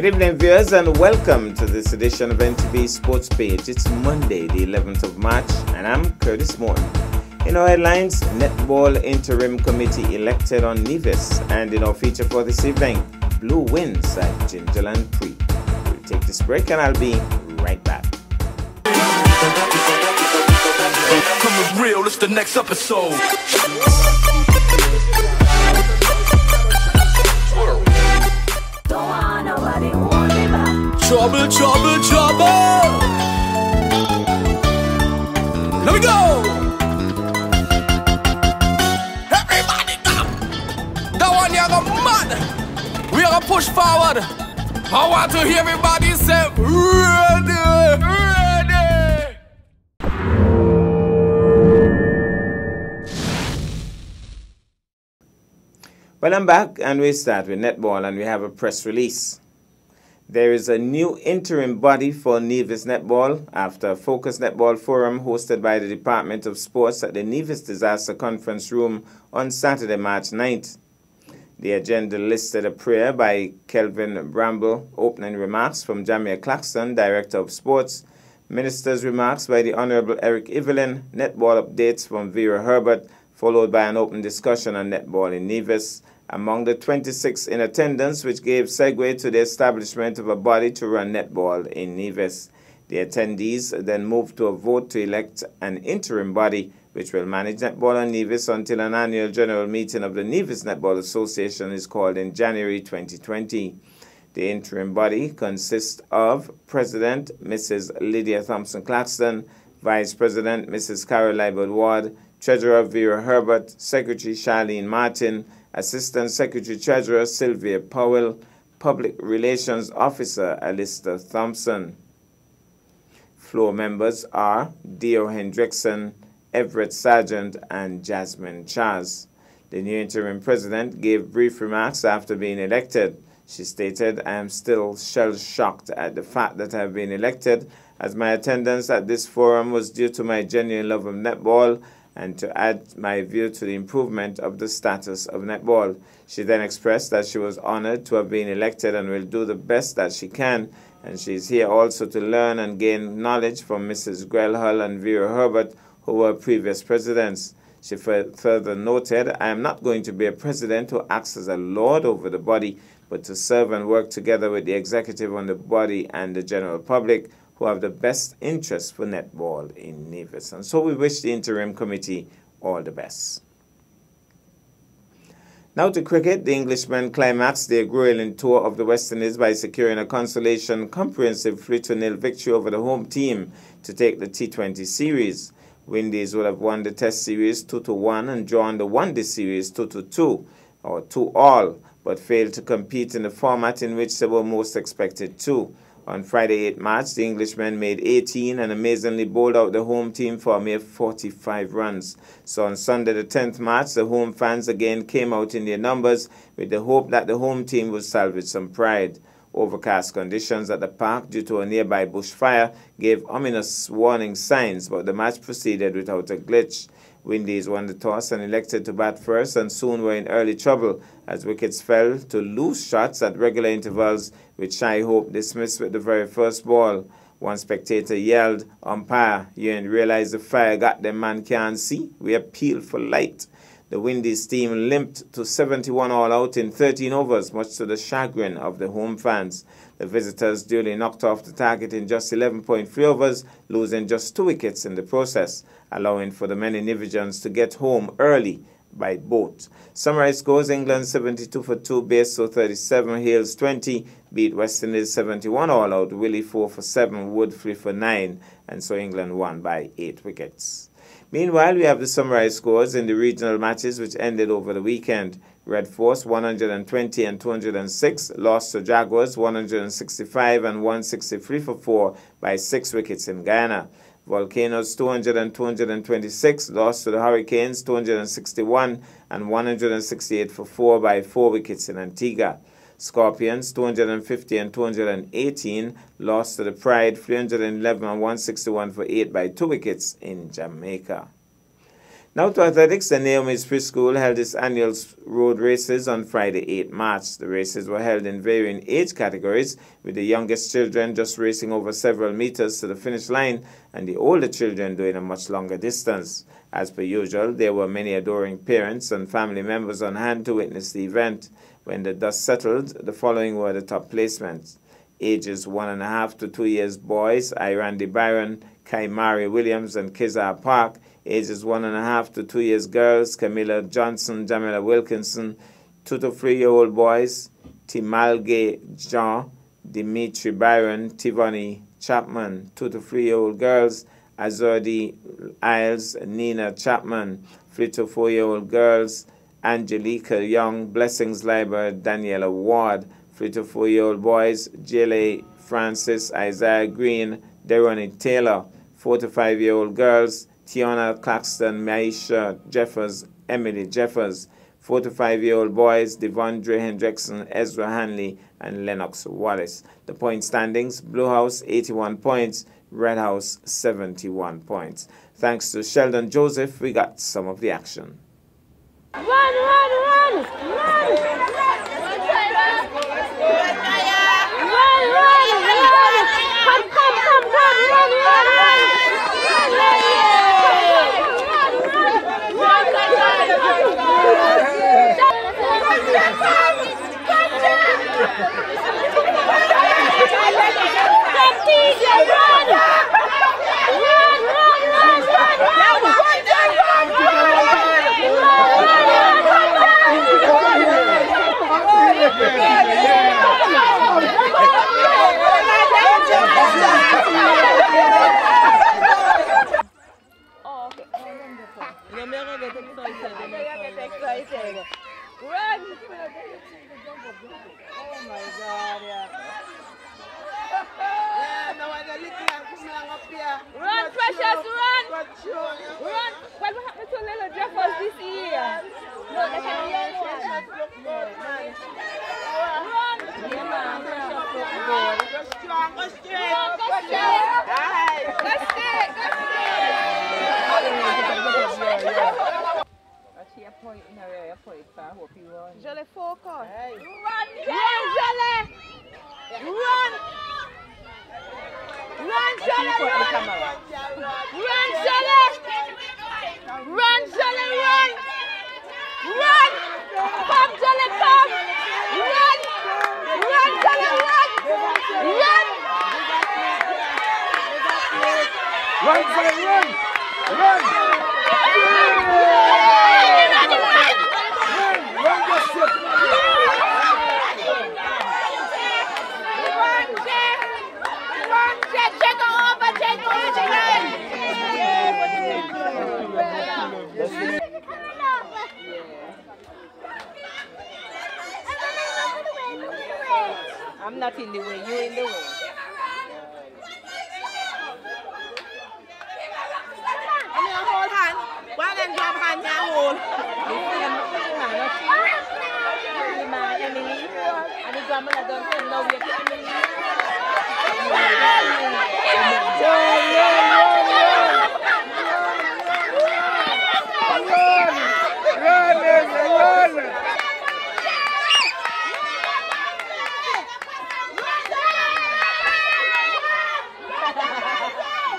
evening, viewers, and welcome to this edition of NTV Sports Page. It's Monday, the 11th of March, and I'm Curtis Morton. In our headlines, Netball Interim Committee elected on Nevis, and in our feature for this evening, Blue wins at Gingerland Pre. We'll take this break, and I'll be right back. Coming real, it's the next episode. Trouble, trouble, trouble. Let me go. Everybody come. That one you go mad. We are gonna push forward. I want to hear everybody say ready, ready. Well, I'm back, and we start with netball, and we have a press release. There is a new interim body for Nevis Netball after a focused netball forum hosted by the Department of Sports at the Nevis Disaster Conference Room on Saturday, March 9th. The agenda listed a prayer by Kelvin Bramble, opening remarks from Jamia Claxton, Director of Sports, Minister's remarks by the Honorable Eric Evelyn, netball updates from Vera Herbert, followed by an open discussion on netball in Nevis. Among the 26 in attendance, which gave segue to the establishment of a body to run netball in Nevis. The attendees then moved to a vote to elect an interim body which will manage netball in Nevis until an annual general meeting of the Nevis Netball Association is called in January 2020. The interim body consists of President Mrs. Lydia Thompson-Claxton, Vice President Mrs. Carol Leibert Ward, Treasurer Vera Herbert, Secretary Charlene Martin, Assistant Secretary-Treasurer Sylvia Powell, Public Relations Officer Alistair Thompson. Floor members are Dio Hendrickson, Everett Sargent, and Jasmine Charles. The new interim president gave brief remarks after being elected. She stated, "I am still shell-shocked at the fact that I have been elected, as my attendance at this forum was due to my genuine love of netball and to add my view to the improvement of the status of netball." She then expressed that she was honored to have been elected and will do the best that she can, and she is here also to learn and gain knowledge from Mrs. Grelhull and Vera Herbert, who were previous presidents. She further noted, "I am not going to be a president who acts as a lord over the body, but to serve and work together with the executive on the body and the general public, who have the best interest for netball in Nevis." And so we wish the interim committee all the best. Now to cricket, the Englishmen climaxed their grueling tour of the West Indies by securing a consolation comprehensive 3-0 victory over the home team to take the T20 series. Windies would have won the Test series 2-1 and drawn the One-Day series 2-2 or 2-all, but failed to compete in the format in which they were most expected to. On Friday, 8 March, the Englishmen made 18 and amazingly bowled out the home team for a mere 45 runs. So on Sunday, the 10th March, the home fans again came out in their numbers with the hope that the home team would salvage some pride. Overcast conditions at the park due to a nearby bushfire gave ominous warning signs, but the match proceeded without a glitch. Windies won the toss and elected to bat first and soon were in early trouble as wickets fell to loose shots at regular intervals, with Shai Hope dismissed with the very first ball. One spectator yelled, "Umpire, you ain't realize the fire got them man can't see? We appeal for light." The Windies team limped to 71 all out in 13 overs, much to the chagrin of the home fans. The visitors duly knocked off the target in just 11.3 overs, losing just 2 wickets in the process, allowing for the many Nevisians to get home early by boat. Summarized scores: England 72 for 2, Bairstow 37, Hales 20, beat West Indies 71 all out, Willie 4 for 7, Wood 3 for 9, and so England won by 8 wickets. Meanwhile, we have the summarized scores in the regional matches which ended over the weekend. Red Force 120 and 206 lost to Jaguars 165 and 163 for 4 by 6 wickets in Guyana. Volcanoes 200 and 226 lost to the Hurricanes 261 and 168 for 4 by 4 wickets in Antigua. Scorpions 250 and 218 lost to the Pride 311 and 161 for 8 by 2 wickets in Jamaica. Now to athletics, the Naomi's Preschool held its annual road races on Friday, 8 March. The races were held in varying age categories, with the youngest children just racing over several meters to the finish line and the older children doing a much longer distance. As per usual, there were many adoring parents and family members on hand to witness the event. When the dust settled, the following were the top placements. Ages 1.5 to 2 years boys, Irandi Byron, Kaimari Williams and Kizar Park. Ages 1.5 to 2 years girls, Camilla Johnson, Jamila Wilkinson. 2 to 3-year-old boys, Timalge Jean, Dimitri Byron, Tivani Chapman. 2 to 3-year-old girls, Azordi Isles, Nina Chapman. 3 to 4-year-old girls, Angelica Young, Blessings Leiber, Daniela Ward. 3 to 4-year-old boys, Jele Francis, Isaiah Green, Deroni Taylor. 4 to 5-year-old girls, Tiana Claxton, Maisha Jeffers, Emily Jeffers. 4 to 5-year-old boys, Devondre Hendrickson, Ezra Hanley, and Lennox Wallace. The point standings: Blue House 81 points, Red House 71 points. Thanks to Sheldon Joseph, we got some of the action. Run, run, run! Run! Run! Oh my God, yeah. Run, Precious, run! Run! What happened to little Jeffers this year? No, they can hear one. Run! Yeah, man, Precious, go strong, go straight. Go straight. Go straight, go straight. A point in her area, point, I hope you run. Jolie, focus. Hey. Run, Jolie! Run! Run, Jolie, run! Run, Jolie! Run, Jolie, run! Run! Come, Jolie, come! Run! Run, Jolie, run! Run! Run, Jolie, run! Run! I'm not in the way, you're in the way. I'm going to hold hand. Why don't you have hand now hold? And the grandmother don't say no, we're putting me.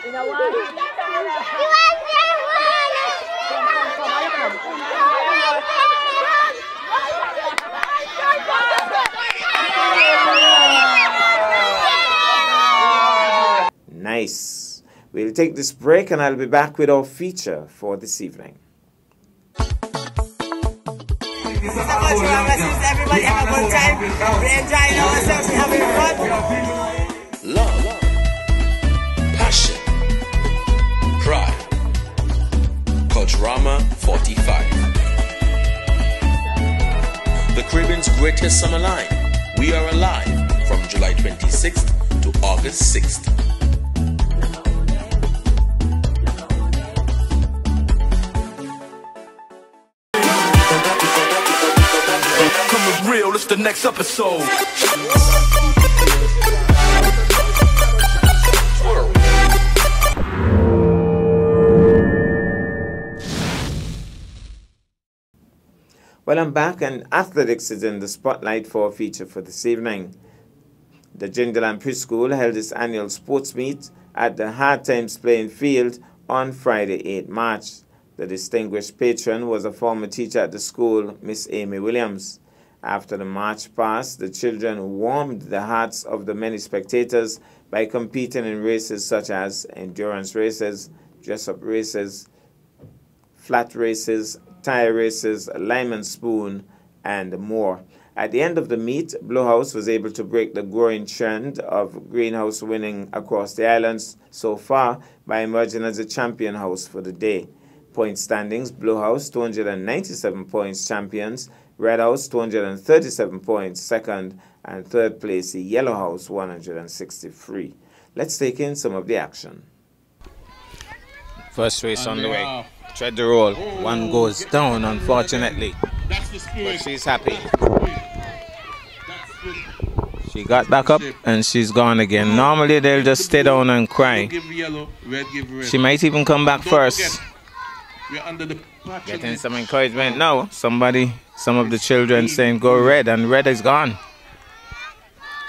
You know what? Nice. We'll take this break and I'll be back with our feature for this evening. Everybody have a good time. We're enjoying ourselves. We're having fun. Love, passion, pride. Culturama 45. The Caribbean's greatest summer line. We are alive from July 26th to August 6th. Coming real, it's the next episode. Well, I'm back, and athletics is in the spotlight for a feature for this evening. The Jindaland Preschool held its annual sports meet at the Hard Times Playing Field on Friday, 8 March. The distinguished patron was a former teacher at the school, Miss Amy Williams. After the march past, the children warmed the hearts of the many spectators by competing in races such as endurance races, dress-up races, flat races, tire races, lime and spoon, and more. At the end of the meet, Blue House was able to break the growing trend of Greenhouse winning across the islands so far by emerging as a champion house for the day. Point standings, Blue House 297 points champions, Red House 237 points second, and third place the Yellow House 163. Let's take in some of the action. First race on the way. Tread the roll. One goes down, unfortunately. But she's happy. She got back up and she's gone again. Normally they'll just stay down and cry. She might even come back first. Getting some encouragement now. Some of the children saying go red, and red is gone.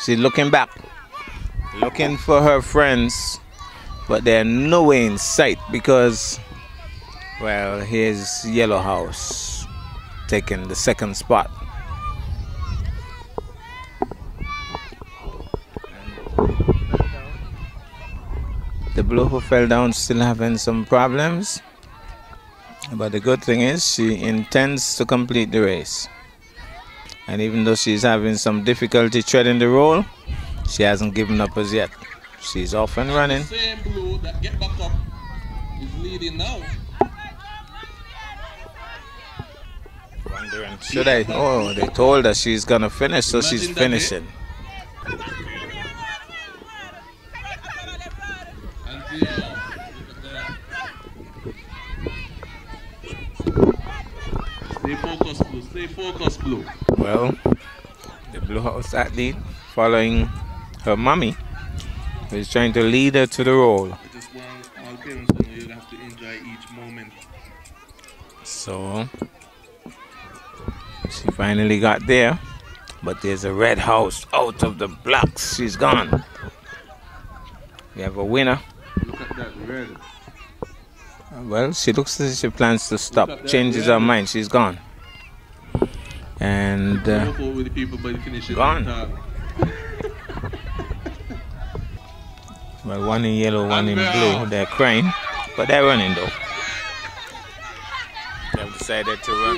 She's looking back, looking for her friends, but they're nowhere in sight because, well, here's Yellow House taking the second spot. The Blue who fell down still having some problems, but the good thing is she intends to complete the race. And even though she's having some difficulty treading the roll, she hasn't given up as yet. She's off and running. The same Blue that get back up is leading now. Wondering, should I? Oh, they told her she's gonna finish, so she's finishing. Stay focused, Blue. Stay focused, Blue. Well, the Blue House athlete following her mommy is trying to lead her to the roll. I just want all parents to know you have to enjoy each moment. So she finally got there, but there's a red house out of the blocks. She's gone. We have a winner. Look at that red. Well, she looks as if she plans to stop, changes her mind. She's gone. And gone. Well, one in yellow, one in blue. They're crying, but they're running though. They have decided to run.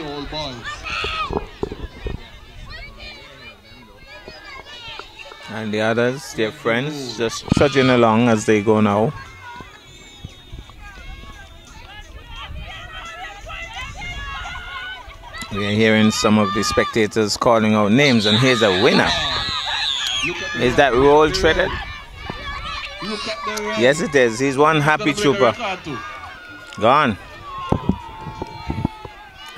And the others, their friends, just trudging along as they go now. We are hearing some of the spectators calling out names, and here's a winner. Is that roll treaded? Yes, it is. He's one happy trooper. Gone.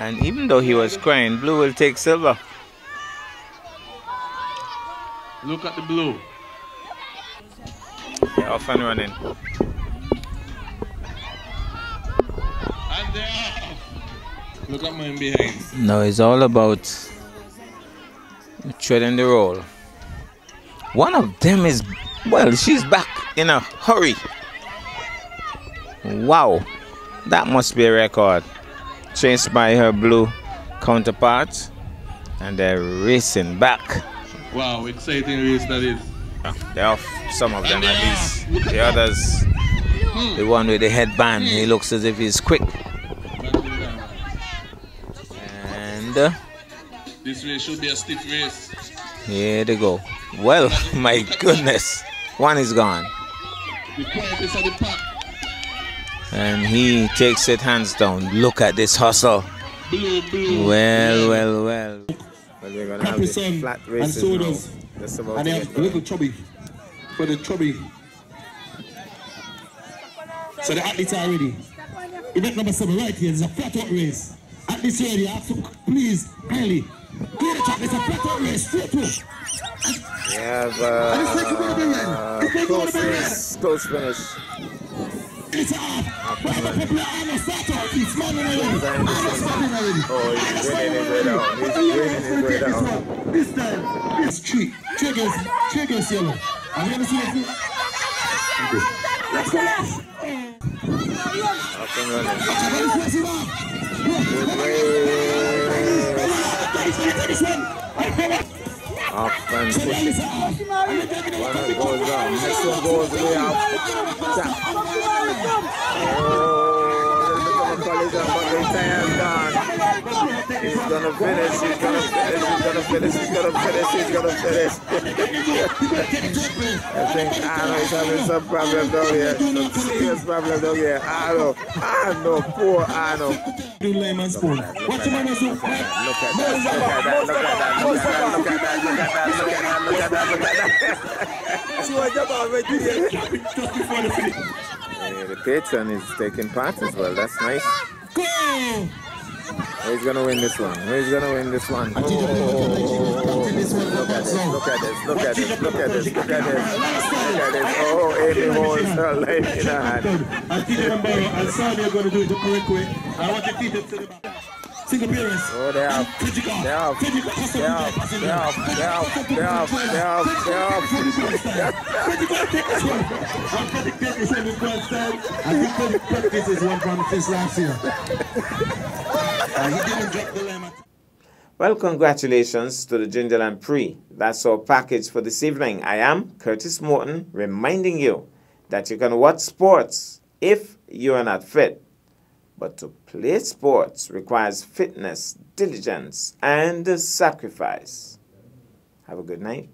And even though he was crying, Blue will take silver. Look at the Blue. They're off and running. And they're off. Look at mine behind. No, it's all about treading the roll. One of them is, well, she's back in a hurry. Wow, that must be a record. Chased by her blue counterpart, and they're racing back. Wow, exciting race that is. They're off, some of them at least. The others, the one with the headband, he looks as if he's quick. And this race should be a stiff race. Here they go. Well, my goodness, one is gone. The quietest of the pack. And he takes it hands down. Look at this hustle. Blue, Blue. Well. Well, we're gonna have the flat races and now. sodas. Just about And to they get have a little chubby for the chubby. So the athletes are ready. Event number 7 right here is a flat out race. Athletes ready, you have to please, kindly clear the track. It's a flat out race, straight through. We have close finish. It's off. But the people are not start out. He's smiling already. Oh, he's winning his way down. He's winning his way down. This time, it's three. Triggers yellow. I'm going to see it. Let's go left. Up and running. Up and pushing. One goes down. Next one goes way up. Oh, but the tire's gone. He's gonna finish. He's gonna finish. I think Arno is having some problem down here. Some serious problem down here. Arno, poor Arno. Do layman spoon. What you want to do? Look at that. The patron is taking part as well. That's nice. Who's gonna win this one? Who's gonna win this one? Oh, look at this. Oh, Amy holds her life in her hand. I think I'm sorry you're going to do it the correct way. I want to keep it to the back. Single appearance. Oh, they're off. This is one from his last year. He didn't drop the lemon. Well, congratulations to the Gingerland Prix. That's our package for this evening. I am Curtis Morton, reminding you that you can watch sports if you are not fit. But to play sports requires fitness, diligence, and sacrifice. Have a good night.